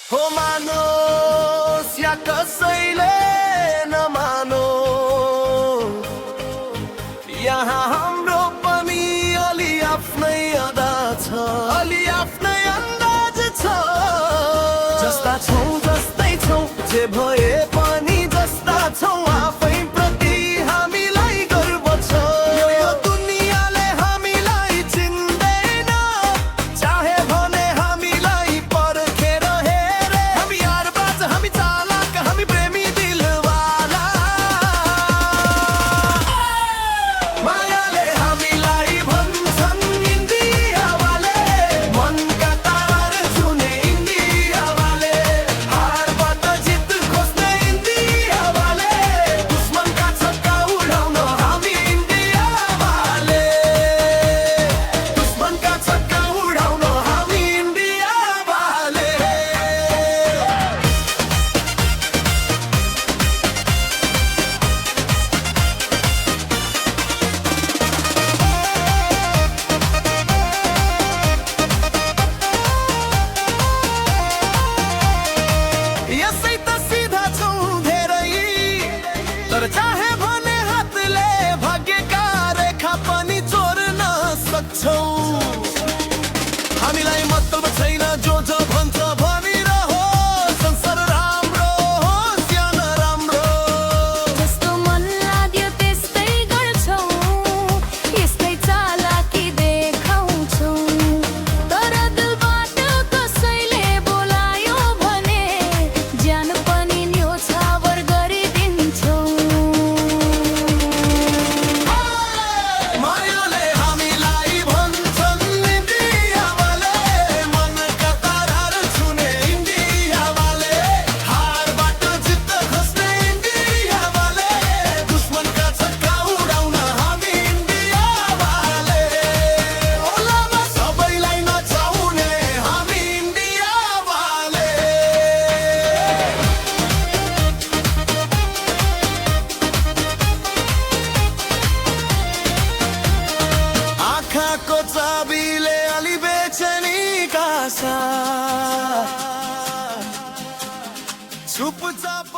हो मानोस् या कसैले नमानो, यहाँ हाम्रो पनि अलि आफ्नै अदा छ, अलि आफ्नै अन्दाज छ। जस्ता छौँ जस्तै छौँ, जे भए पनि जस्ता छौँ, आफै प्रति हामीलाई गर्व छ। यो दुनियाँले हामीलाई चिन्दैन, चाहे भने हामीलाई पर्खेर हेरे। हामी यारबाज, हामी चालाक, हामी प्रेमी दिलवाला। मायाले हामीलाई भन्छन् इन्डियावाले, मनका तार छुने इन्डियावाले, हारबाट जित खोज्ने इन्डियावाले, दुश्मनका छक्का उडाउन हामी इन्डियावाले, दुश्मनका छक्का उडाउन हामी इन्डियावाले। यसै त सिधा छौँ धेरै, तर चाहे भने हातले भाग्यका रेखा पनि चोर्न सक्छौँ। हामीलाई मतलब छैन जो भन्छ भनिरहो, संसार राम्रो होस् या नराम्रो। जस्तो मन लाग्यो त्यस्तै गर्छौँ, यस्तै चालाकी देखाउँछौँ। तर दिलबाट कसैले बोलायो भने ज्यान पनि न्योछावर गरिदिन्छौँ। मायाले हामीलाई भन्छन् इन्डियावाले, मनका तारार छुने इन्डियावाले, हारबाट जित खोज्ने इन्डियावाले, दुश्मनका छक्का उडाउन हामी इन्डियावाले, ओलामा सबैलाई नचाउने हामी इन्डियावाले। आँखाको चाबीले अलि बेचनीका साथ चुपचाप